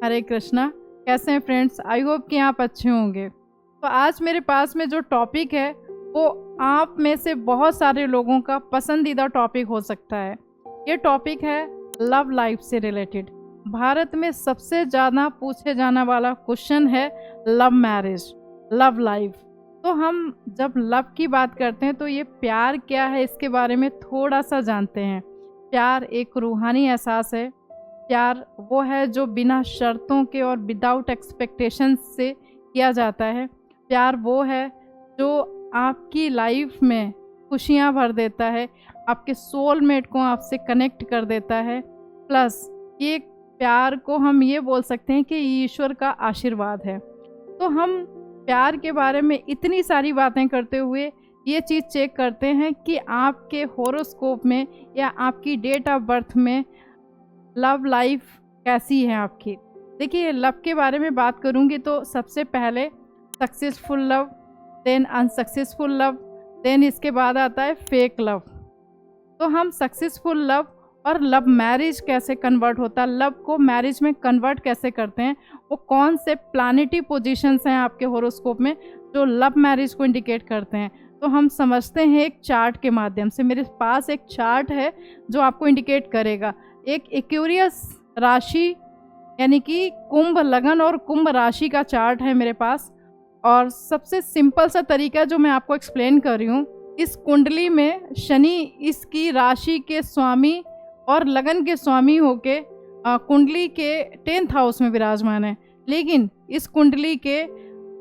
हरे कृष्णा। कैसे हैं friends? I hope कि आप अच्छे होंगे। तो आज मेरे पास में जो टॉपिक है वो आप में से बहुत सारे लोगों का पसंदीदा टॉपिक हो सकता है। ये टॉपिक है लव लाइफ से रिलेटेड। भारत में सबसे ज़्यादा पूछे जाने वाला क्वेश्चन है लव मैरिज, लव लाइफ। तो हम जब लव की बात करते हैं तो ये प्यार क्या है इसके बारे में थोड़ा सा जानते हैं। प्यार एक रूहानी एहसास है। प्यार वो है जो बिना शर्तों के और विदाउट एक्सपेक्टेशंस से किया जाता है। प्यार वो है जो आपकी लाइफ में खुशियाँ भर देता है, आपके सोलमेट को आपसे कनेक्ट कर देता है। प्लस ये प्यार को हम ये बोल सकते हैं कि ईश्वर का आशीर्वाद है। तो हम प्यार के बारे में इतनी सारी बातें करते हुए ये चीज़ चेक करते हैं कि आपके हॉरोस्कोप में या आपकी डेट ऑफ बर्थ में लव लाइफ कैसी है आपकी। देखिए, लव के बारे में बात करूँगी तो सबसे पहले successful love, then unsuccessful love, then इसके बाद आता है फेक लव। तो हम सक्सेसफुल लव और लव मैरिज कैसे कन्वर्ट होता है, लव को मैरिज में कन्वर्ट कैसे करते हैं, वो कौन से प्लानिटरी पोजीशंस हैं आपके हॉरोस्कोप में जो लव मैरिज को इंडिकेट करते हैं, तो हम समझते हैं एक चार्ट के माध्यम से। मेरे पास एक चार्ट है जो आपको इंडिकेट करेगा। एक एक्वेरियस राशि यानी कि कुंभ लगन और कुंभ राशि का चार्ट है मेरे पास। और सबसे सिंपल सा तरीका जो मैं आपको एक्सप्लेन कर रही हूँ, इस कुंडली में शनि इसकी राशि के स्वामी और लगन के स्वामी होके कुंडली के 10th हाउस में विराजमान है। लेकिन इस कुंडली के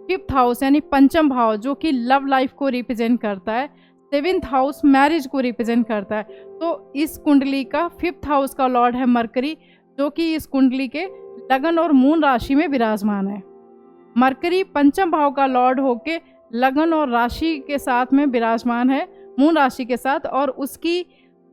5th हाउस यानी पंचम भाव जो कि लव लाइफ को रिप्रेजेंट करता है, 7th हाउस मैरिज को रिप्रेजेंट करता है। तो इस कुंडली का 5th हाउस का लॉर्ड है मरकरी, जो कि इस कुंडली के लगन और मून राशि में विराजमान है। मरकरी पंचम भाव का लॉर्ड होके लगन और राशि के साथ में विराजमान है, मून राशि के साथ, और उसकी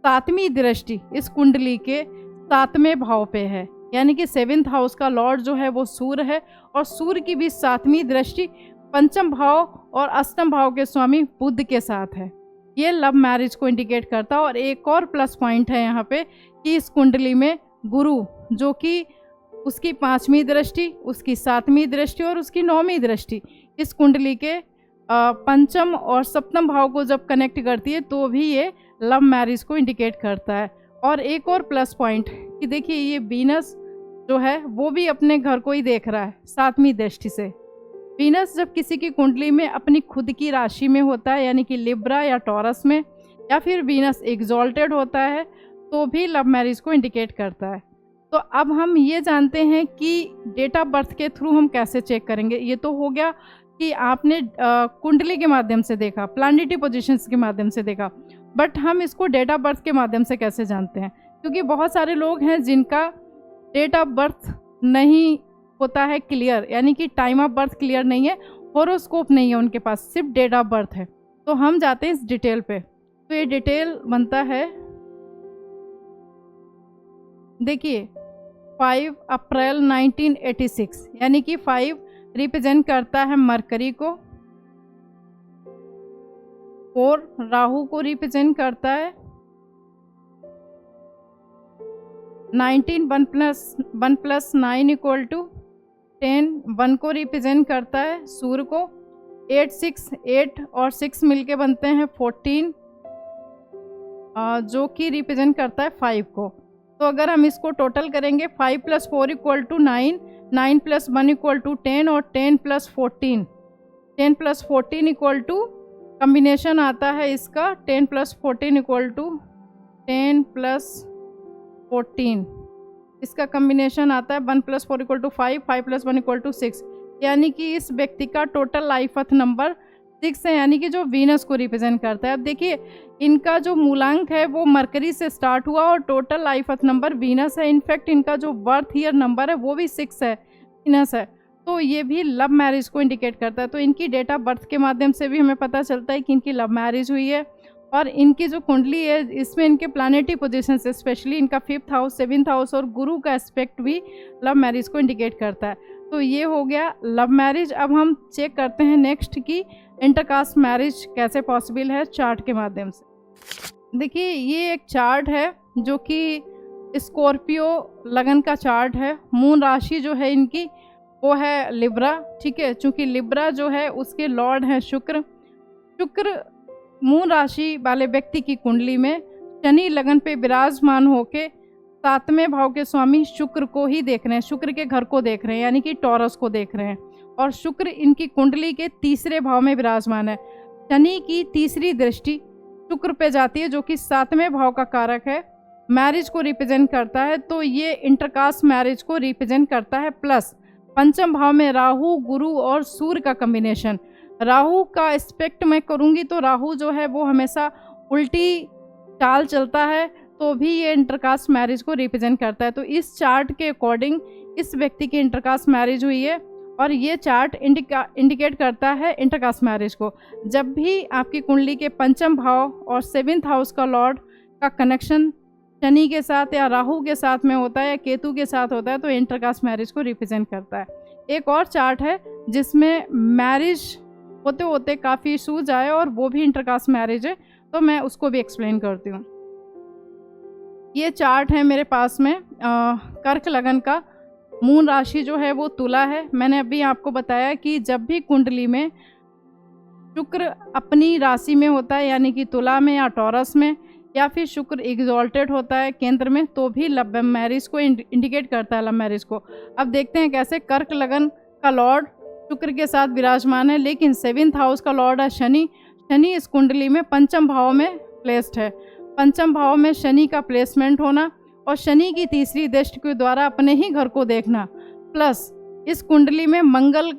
7वीं दृष्टि इस कुंडली के 7वें भाव पे है। यानी कि 7th हाउस का लॉर्ड जो है वो सूर्य है, और सूर्य की भी 7वीं दृष्टि पंचम भाव और अष्टम भाव के स्वामी बुध के साथ है। ये लव मैरिज को इंडिकेट करता है। और एक और प्लस पॉइंट है यहाँ पे कि इस कुंडली में गुरु, जो कि उसकी 5वीं दृष्टि, उसकी 7वीं दृष्टि और उसकी 9वीं दृष्टि इस कुंडली के पंचम और सप्तम भाव को जब कनेक्ट करती है तो भी ये लव मैरिज को इंडिकेट करता है। और एक और प्लस पॉइंट कि देखिए, ये वीनस जो है वो भी अपने घर को ही देख रहा है 7वीं दृष्टि से। वीनस जब किसी की कुंडली में अपनी खुद की राशि में होता है, यानी कि लिब्रा या टॉरस में, या फिर वीनस एग्जॉल्टेड होता है, तो भी लव मैरिज को इंडिकेट करता है। तो अब हम ये जानते हैं कि डेट ऑफ बर्थ के थ्रू हम कैसे चेक करेंगे। ये तो हो गया कि आपने कुंडली के माध्यम से देखा, प्लानिटरी पोजीशंस के माध्यम से देखा, बट हम इसको डेट ऑफ बर्थ के माध्यम से कैसे जानते हैं? क्योंकि बहुत सारे लोग हैं जिनका डेट ऑफ बर्थ नहीं होता है क्लियर, यानी कि टाइम ऑफ बर्थ क्लियर नहीं है, हॉरोस्कोप नहीं है उनके पास, सिर्फ डेट ऑफ बर्थ है। तो हम जाते हैं इस डिटेल पे। तो ये डिटेल बनता है, देखिए, 5 अप्रैल 1986, यानी कि 5 रिप्रेजेंट करता है मरकरी को, 4 राहु को रिप्रेजेंट करता है, 19 1 + 9 = 10, 1 को रिप्रेजेंट करता है सूर्य को, 8 6 8 और 6 मिलके बनते हैं 14, जो कि रिप्रेजेंट करता है 5 को। तो अगर हम इसको टोटल करेंगे, 5 + 4 = 9, 9 + 1 = 10 और 10 + 14, 10 + 14 = कम्बिनेशन आता है इसका 10 + 14 = 10 + 14, इसका कम्बिनेशन आता है 1 + 4 = 5, 5 + 1 = 6। यानी कि इस व्यक्ति का टोटल लाइफ अर्थ नंबर 6 है, यानी कि जो वीनस को रिप्रेजेंट करता है। अब देखिए, इनका जो मूलांक है वो मरकरी से स्टार्ट हुआ और टोटल लाइफ अर्थ नंबर वीनस है। इनफैक्ट इनका जो बर्थ ईयर नंबर है वो भी 6 है, वीनस है। तो ये भी लव मैरिज को इंडिकेट करता है। तो इनकी डेट ऑफ बर्थ के माध्यम से भी हमें पता चलता है कि इनकी लव मैरिज हुई है। और इनकी जो कुंडली है इसमें इनके प्लानिटरी पोजीशन से, स्पेशली इनका 5th हाउस, 7th हाउस और गुरु का एस्पेक्ट भी लव मैरिज को इंडिकेट करता है। तो ये हो गया लव मैरिज। अब हम चेक करते हैं नेक्स्ट की इंटरकास्ट मैरिज कैसे पॉसिबल है चार्ट के माध्यम से। देखिए, ये एक चार्ट है जो कि स्कॉर्पियो लगन का चार्ट है। मून राशि जो है इनकी वो है लिब्रा, ठीक है। चूँकि लिब्रा जो है उसके लॉर्ड हैं शुक्र। शुक्र मून राशि वाले व्यक्ति की कुंडली में शनि लगन पे विराजमान होके 7वें भाव के स्वामी शुक्र को ही देख रहे हैं, शुक्र के घर को देख रहे हैं, यानी कि टॉरस को देख रहे हैं। और शुक्र इनकी कुंडली के 3रे भाव में विराजमान है। शनि की 3री दृष्टि शुक्र पे जाती है, जो कि 7वें भाव का कारक है, मैरिज को रिप्रेजेंट करता है। तो ये इंटरकास्ट मैरिज को रिप्रेजेंट करता है। प्लस 5म भाव में राहु, गुरु और सूर्य का कॉम्बिनेशन। राहु का एस्पेक्ट मैं करूँगी तो राहु जो है वो हमेशा उल्टी चाल चलता है, तो भी ये इंटरकास्ट मैरिज को रिप्रेजेंट करता है। तो इस चार्ट के अकॉर्डिंग इस व्यक्ति की इंटरकास्ट मैरिज हुई है, और ये चार्ट इंडिकेट करता है इंटरकास्ट मैरिज को। जब भी आपकी कुंडली के 5म भाव और 7th हाउस का लॉर्ड का कनेक्शन शनि के साथ या राहु के साथ में होता है या केतु के साथ होता है, तो इंटरकास्ट मैरिज को रिप्रेजेंट करता है। एक और चार्ट है जिसमें मैरिज होते होते काफ़ी इशूज आए, और वो भी इंटरकास्ट मैरिज है, तो मैं उसको भी एक्सप्लेन करती हूँ। ये चार्ट है मेरे पास में कर्क लगन का। मून राशि जो है वो तुला है। मैंने अभी आपको बताया कि जब भी कुंडली में शुक्र अपनी राशि में होता है, यानी कि तुला में या टॉरस में, या फिर शुक्र एग्जॉल्टेड होता है केंद्र में, तो भी लव मैरिज को इंडिकेट करता है, लव मैरिज को। अब देखते हैं कैसे। कर्क लगन का लॉर्ड शुक्र के साथ विराजमान है, लेकिन 7th हाउस का लॉर्ड है शनि। शनि इस कुंडली में 5म भाव में प्लेस्ड है। 5म भाव में शनि का प्लेसमेंट होना और शनि की 3री दृष्टि के द्वारा अपने ही घर को देखना, प्लस इस कुंडली में मंगल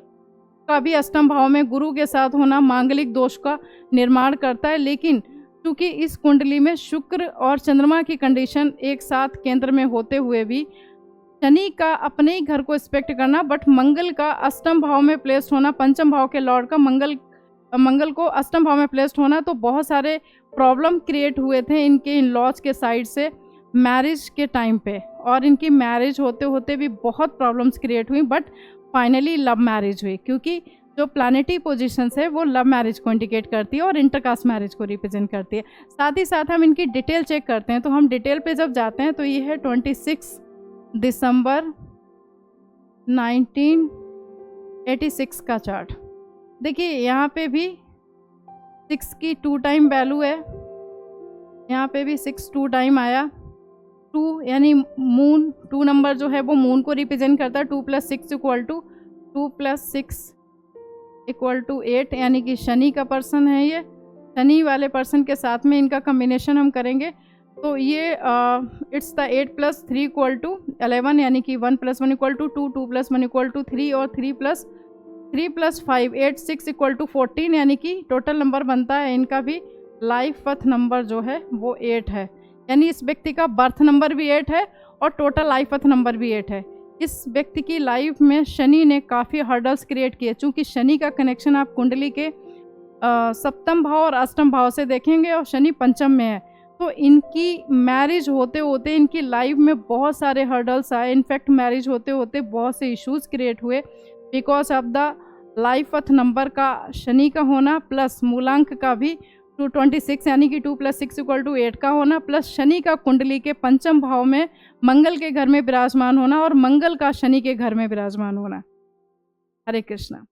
का भी 8म भाव में गुरु के साथ होना मांगलिक दोष का निर्माण करता है। लेकिन क्योंकि इस कुंडली में शुक्र और चंद्रमा की कंडीशन एक साथ केंद्र में होते हुए भी शनि का अपने ही घर को एक्सपेक्ट करना, बट मंगल का 8म भाव में प्लेस्ड होना, 5म भाव के लॉर्ड का मंगल को 8म भाव में प्लेस्ड होना, तो बहुत सारे प्रॉब्लम क्रिएट हुए थे इनके इन लॉज के साइड से मैरिज के टाइम पे, और इनकी मैरिज होते होते भी बहुत प्रॉब्लम्स क्रिएट हुई, बट फाइनली लव मैरिज हुई। क्योंकि जो प्लानिटरी पोजीशंस है वो लव मैरिज को इंडिकेट करती है और इंटरकास्ट मैरिज को रिप्रेजेंट करती है। साथ ही साथ हम इनकी डिटेल चेक करते हैं। तो हम डिटेल पे जब जाते हैं तो ये है 26 दिसंबर 1986 का चार्ट। देखिए यहाँ पे भी 6 की 2 टाइम वैल्यू है, यहाँ पे भी 6 2 टाइम आया। 2 यानी मून, 2 नंबर जो है वो मून को रिप्रेजेंट करता है। 2 + 6 = 2 + 6 = 8, यानी कि शनि का पर्सन है। ये शनि वाले पर्सन के साथ में इनका कम्बिनेशन हम करेंगे तो ये इट्स द 8 + 3 = 11, यानी कि 1 + 1 = 2, 2 + 1 = 3 और 3 + 5 8 6 = 14, यानी कि टोटल नंबर बनता है इनका भी लाइफ पथ नंबर जो है वो 8 है। यानी इस व्यक्ति का बर्थ नंबर भी 8 है और टोटल लाइफ पथ नंबर भी 8 है। इस व्यक्ति की लाइफ में शनि ने काफ़ी हर्डल्स क्रिएट किए, चूँकि शनि का कनेक्शन आप कुंडली के 7म भाव और 8म भाव से देखेंगे और शनि 5म में है। तो इनकी मैरिज होते होते इनकी लाइफ में बहुत सारे हर्डल्स आए। इनफैक्ट मैरिज होते होते बहुत से इश्यूज क्रिएट हुए बिकॉज ऑफ द लाइफ पथ नंबर का शनि का होना, प्लस मूलांक का भी 226 यानी कि 2 + 6 = 8 का होना, प्लस शनि का कुंडली के 5म भाव में मंगल के घर में विराजमान होना और मंगल का शनि के घर में विराजमान होना। हरे कृष्णा।